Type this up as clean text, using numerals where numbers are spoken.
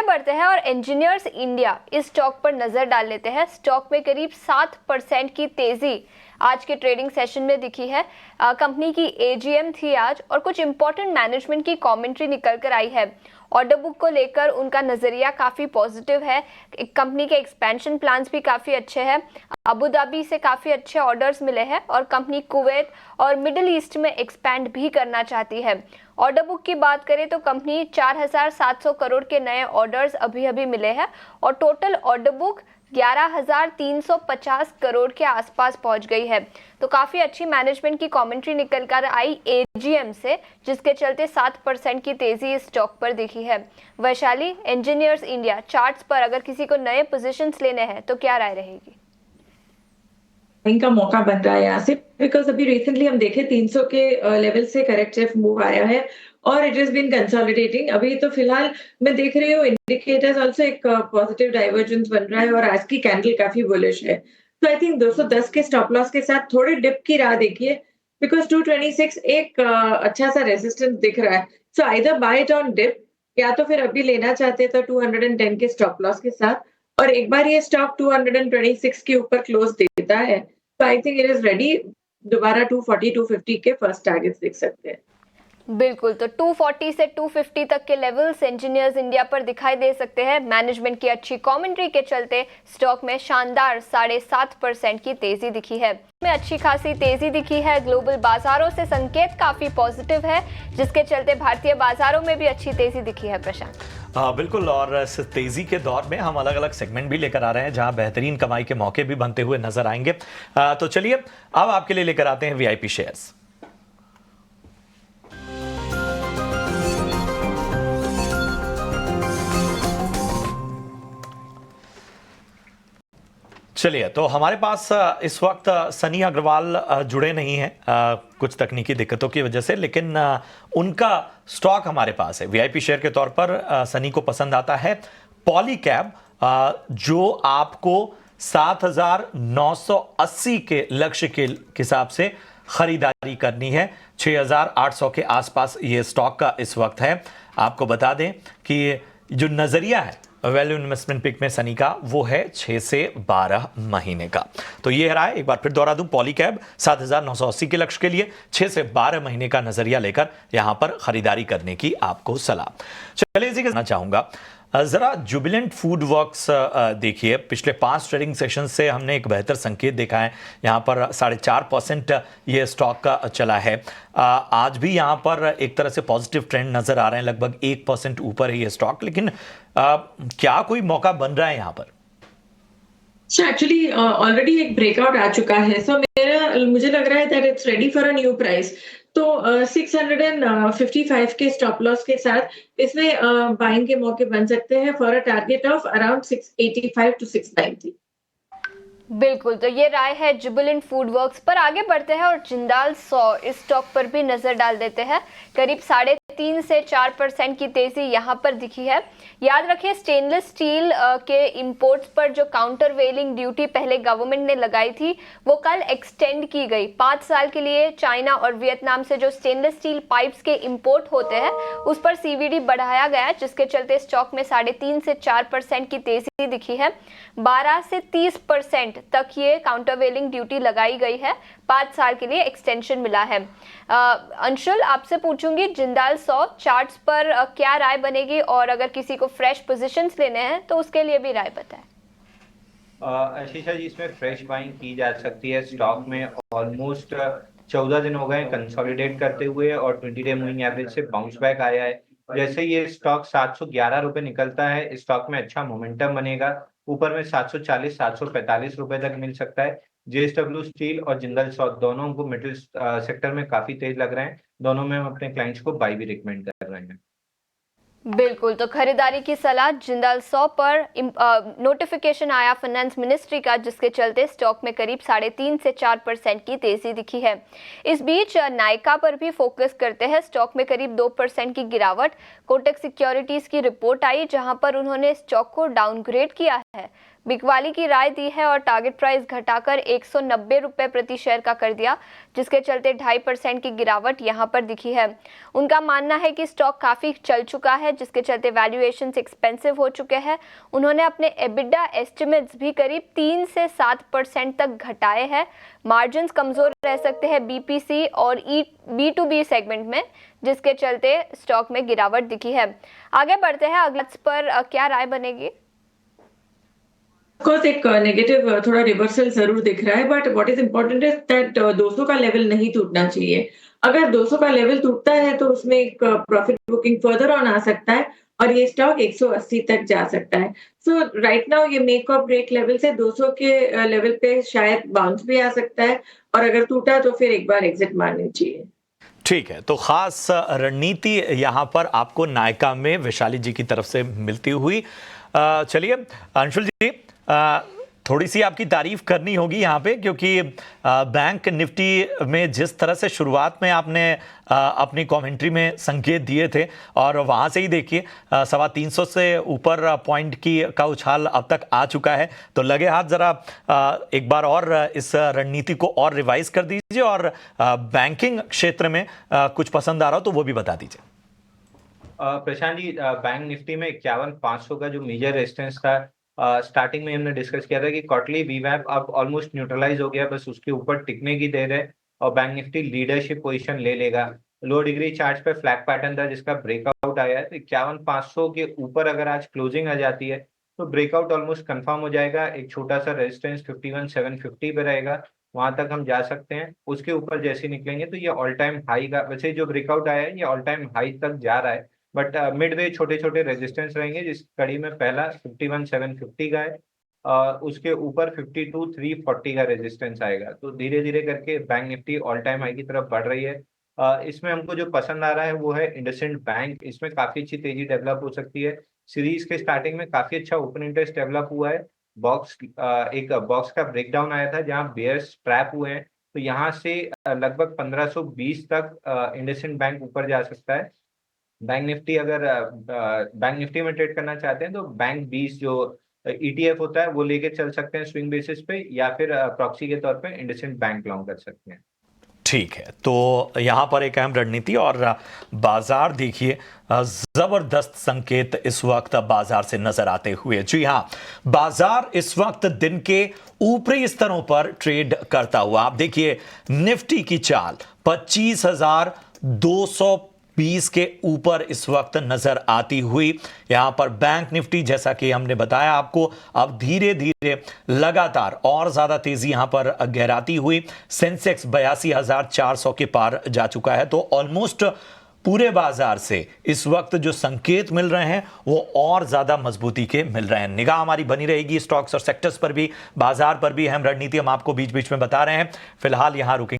बढ़ते हैं और इंजीनियर्स इंडिया इस स्टॉक पर नजर डाल लेते हैं। स्टॉक में करीब 7% की तेजी आज के ट्रेडिंग सेशन में दिखी है। कंपनी की एजीएम थी आज और कुछ इंपॉर्टेंट मैनेजमेंट की कमेंट्री निकल कर आई है। ऑर्डर बुक को लेकर उनका नजरिया काफी पॉजिटिव है। कंपनी के एक्सपेंशन प्लान्स भी काफी अच्छे हैं। अबू धाबी से काफी अच्छे ऑर्डर्स मिले हैं और कंपनी कुवैत और मिडिल ईस्ट में एक्सपैंड भी करना चाहती है। ऑर्डर बुक की बात करें तो कंपनी 4,700 करोड़ के नए ऑर्डर्स अभी मिले हैं और टोटल ऑर्डर बुक 11,350 करोड़ के आसपास पहुंच गई है। तो काफी अच्छी मैनेजमेंट की कमेंट्री निकल कर आई एजीएम से, जिसके चलते 7% की तेजी इस स्टॉक पर दिखी है। वैशाली, इंजीनियर्स इंडिया चार्ट्स पर अगर किसी को नए पोजीशंस लेने हैं तो क्या राय रहेगी? इनका मौका बन रहा है यहाँ से, बिकॉज अभी रिसेंटली हम देखे 300 के लेवल से करेक्टिव मूव आया है और इट इज बीन कंसोलिडेटिंग। अभी तो फिलहाल मैं देख रही हूँ इंडिकेटर्स ऑल्सो एक पॉजिटिव डाइवर्जेंस बन रहा है और आज की कैंडल काफी बुलिश है। तो आई थिंक 210 के स्टॉप लॉस के साथ थोड़े डिप की राह देखिए, बिकॉज 226 एक अच्छा सा रेजिस्टेंस दिख रहा है। So either buy it on dip या तो फिर अभी लेना चाहते तो 210 के स्टॉप लॉस के साथ। और एक बार ये स्टॉक 226 के ऊपर क्लोज देता है तो I think it is ready, दोबारा 240 250 के फर्स्ट टारगेट्स देख सकते हैं। बिल्कुल, तो 240 से 250 तक के लेवल्स इंजीनियर्स इंडिया पर दिखाई दे सकते हैं। मैनेजमेंट की अच्छी कमेंट्री के चलते स्टॉक में शानदार 7.5% की तेजी दिखी है। में अच्छी खासी तेजी दिखी है। ग्लोबल बाजारों से संकेत काफी पॉजिटिव है, जिसके चलते भारतीय बाजारों में भी अच्छी तेजी दिखी है। प्रशांत, बिल्कुल, और इस तेजी के दौर में हम अलग अलग सेगमेंट भी लेकर आ रहे हैं जहां बेहतरीन कमाई के मौके भी बनते हुए नजर आएंगे। तो चलिए अब आपके लिए लेकर आते हैं वीआईपी शेयर्स। चलिए, तो हमारे पास इस वक्त सनी अग्रवाल जुड़े नहीं हैं कुछ तकनीकी दिक्कतों की वजह से, लेकिन उनका स्टॉक हमारे पास है वीआईपी शेयर के तौर पर। सनी को पसंद आता है पॉलीकैब, जो आपको 7,980 के लक्ष्य के हिसाब से खरीदारी करनी है। 6,800 के आसपास ये स्टॉक का इस वक्त है। आपको बता दें कि जो नजरिया है वैल्यू इन्वेस्टमेंट पिक में सनी का, वो है 6 से 12 महीने का। तो ये रहा है, एक बार फिर दोहरा दूं, पॉलीकैब 7,980 के लक्ष्य के लिए 6 से 12 महीने का नजरिया लेकर यहां पर खरीदारी करने की आपको सलाह। चलिए इसी के साथ चाहूंगा जरा जुबिलेंट फूड वर्क्स देखिए। पिछले 5 ट्रेडिंग सेशन से हमने एक बेहतर संकेत देखा है। यहाँ पर 4.5% ये स्टॉक का चला है। आज भी यहाँ पर एक तरह से पॉजिटिव ट्रेंड नजर आ रहे हैं, लगभग 1% ऊपर है ये स्टॉक। लेकिन क्या कोई मौका बन रहा है यहाँ पर? एक्चुअली ऑलरेडी एक ब्रेकआउट आ चुका है, सो मुझे लग रहा है that it's ready for a new price. तो 655 के स्टॉप लॉस के साथ इसमें बाइंग के मौके बन सकते हैं for a target of around 685 to 690। बिल्कुल, तो ये राय है जुबिलेंट फूड वर्क्स पर। आगे बढ़ते हैं और जिंदाल 100 इस स्टॉक पर भी नजर डाल देते हैं। करीब 3.5 से 4% की तेजी यहाँ पर दिखी है। याद रखिए, स्टेनलेस स्टील के इंपोर्ट्स पर जो काउंटर वेलिंग ड्यूटी पहले गवर्नमेंट ने लगाई थी, वो कल एक्सटेंड की गई 5 साल के लिए। चाइना और वियतनाम से जो स्टेनलेस स्टील पाइप्स के इंपोर्ट होते हैं, उस पर सीवीडी बढ़ाया गया, जिसके चलते स्टॉक में 3.5 से 4% की तेजी दिखी है। 12 से 30% तक ये काउंटर वेलिंग ड्यूटी लगाई गई है। 5 साल के लिए एक्सटेंशन मिला है। अंशुल, आपसे पूछूंगी जिंदाल 100 चार्ट्स पर क्या राय बनेगी, और अगर किसी को फ्रेश पोजीशंस लेने हैं तो उसके लिए भी राय बताएं। आशीषा जी, इसमें फ्रेश बाइंग की जा सकती है। स्टॉक में ऑलमोस्ट 14 दिन हो गए कंसोलिडेट करते हुए और 20 डे मूविंग एवरेज से बाउंस बैक आया है। जैसे ये स्टॉक 711 रुपए निकलता है, स्टॉक में अच्छा मोमेंटम बनेगा। ऊपर में 740 745 रुपए तक मिल सकता है। जेएसडब्ल्यू स्टील और जिंदल 100 दोनों को मिडिल सेक्टर में काफी तेज लग रहे हैं। दोनों में हम अपने क्लाइंट्स को बाई भी रिकमेंड कर रहे हैं। बिल्कुल, तो खरीदारी की सलाह जिंदाल 100 पर। नोटिफिकेशन आया फाइनेंस मिनिस्ट्री का, जिसके चलते स्टॉक में करीब 3.5 से 4% की तेजी दिखी है। इस बीच नायका पर भी फोकस करते हैं। स्टॉक में करीब 2% की गिरावट। कोटक सिक्योरिटीज की रिपोर्ट आई, जहां पर उन्होंने स्टॉक को डाउनग्रेड किया है। बिकवाली की राय दी है और टारगेट प्राइस घटाकर 190 रुपए प्रति शेयर का कर दिया, जिसके चलते 2.5% की गिरावट यहां पर दिखी है। उनका मानना है कि स्टॉक काफी चल चुका है, जिसके चलते वैल्यूएशंस एक्सपेंसिव हो चुके हैं। उन्होंने अपने एबिडा एस्टिमेट्स भी करीब 3 से 7% तक घटाए हैं। मार्जिन्स कमजोर रह सकते हैं बीपीसी और B2B सेगमेंट में, जिसके चलते स्टॉक में गिरावट दिखी है। आगे बढ़ते हैं, अगले पर क्या राय बनेगी? कोर्स एक नेगेटिव थोड़ा रिवर्सल जरूर दिख रहा है, but what is important is that 200 का लेवल नहीं टूटना चाहिए। अगर 200 का लेवल टूटता है तो उसमें एक प्रॉफिट बुकिंग फर्दर ऑन आ सकता है और ये स्टॉक 180 तक जा सकता है। सो राइट नाउ ये मेक और ब्रेक लेवल से 200 के लेवल पे शायद बाउंस भी आ सकता है, और अगर टूटा तो फिर एक बार एग्जिट मारनी चाहिए। ठीक है, तो खास रणनीति यहाँ पर आपको नायका में वैशाली जी की तरफ से मिलती हुई। चलिए अंशुल जी, थोड़ी सी आपकी तारीफ करनी होगी यहाँ पे, क्योंकि बैंक निफ्टी में जिस तरह से शुरुआत में आपने अपनी कमेंट्री में संकेत दिए थे और वहाँ से ही देखिए 350 से ऊपर पॉइंट का उछाल अब तक आ चुका है। तो लगे हाथ जरा एक बार और इस रणनीति को और रिवाइज कर दीजिए, और बैंकिंग क्षेत्र में कुछ पसंद आ रहा हो तो वो भी बता दीजिए। प्रशांत जी, बैंक निफ्टी में 51,500 का जो मेजर रेजिस्टेंस था, स्टार्टिंग में हमने डिस्कस किया था कि क्वार्टरली वीवैप अब ऑलमोस्ट न्यूट्रलाइज हो गया, बस उसके ऊपर टिकने की देर है और बैंक निफ्टी लीडरशिप पोजीशन ले लेगा। लो डिग्री चार्ट पे फ्लैग पैटर्न था जिसका ब्रेकआउट आया है, तो 51,500 के ऊपर अगर आज क्लोजिंग आ जाती है तो ब्रेकआउट ऑलमोस्ट कंफर्म हो जाएगा। एक छोटा सा रेजिस्टेंस 51,750 पे रहेगा, वहां तक हम जा सकते हैं। उसके ऊपर जैसे निकलेंगे तो ये ऑल टाइम हाई का, वैसे जो ब्रेकआउट आया है ये ऑल टाइम हाई तक जा रहा है, बट मिड वे छोटे छोटे रेजिस्टेंस रहेंगे, जिस कड़ी में पहला 51,750 का है, उसके ऊपर 52,340 का रेजिस्टेंस आएगा। तो धीरे धीरे करके bank Nifty all time high की तरफ बढ़ रही है। इसमें हमको जो पसंद आ रहा है वो है इंडसइंड बैंक। इसमें काफी अच्छी तेजी डेवलप हो सकती है। सीरीज के स्टार्टिंग में काफी अच्छा ओपन इंटरेस्ट डेवलप हुआ है। एक बॉक्स का ब्रेकडाउन आया था जहां बेयर्स ट्रैप हुए हैं, तो यहाँ से लगभग 1520 तक इंडसइंड बैंक ऊपर जा सकता है। बैंक निफ्टी अगर बैंक निफ्टी में ट्रेड करना चाहते हैं तो बैंक 20 जो ETF होता है वो लेके चल सकते हैं स्विंग बेसिस पे, या फिर प्रॉक्सी के तौर पे इंडसइंड बैंक लॉन्ग कर सकते हैं। ठीक है, तो यहाँ पर एक अहम रणनीति, और बाजार देखिए जबरदस्त संकेत इस वक्त बाजार से नजर आते हुए। जी हाँ, बाजार इस वक्त दिन के ऊपरी स्तरों पर ट्रेड करता हुआ। आप देखिए निफ्टी की चाल 25,220 के ऊपर इस वक्त नजर आती हुई। यहां पर बैंक निफ्टी, जैसा कि हमने बताया आपको, अब धीरे धीरे लगातार और ज्यादा तेजी यहां पर गहराती हुई। सेंसेक्स 82,400 के पार जा चुका है। तो ऑलमोस्ट पूरे बाजार से इस वक्त जो संकेत मिल रहे हैं वो और ज्यादा मजबूती के मिल रहे हैं। निगाह हमारी बनी रहेगी स्टॉक्स और सेक्टर्स पर भी, बाजार पर भी। अहम रणनीति हम आपको बीच बीच में बता रहे हैं। फिलहाल यहां रुकेंगे।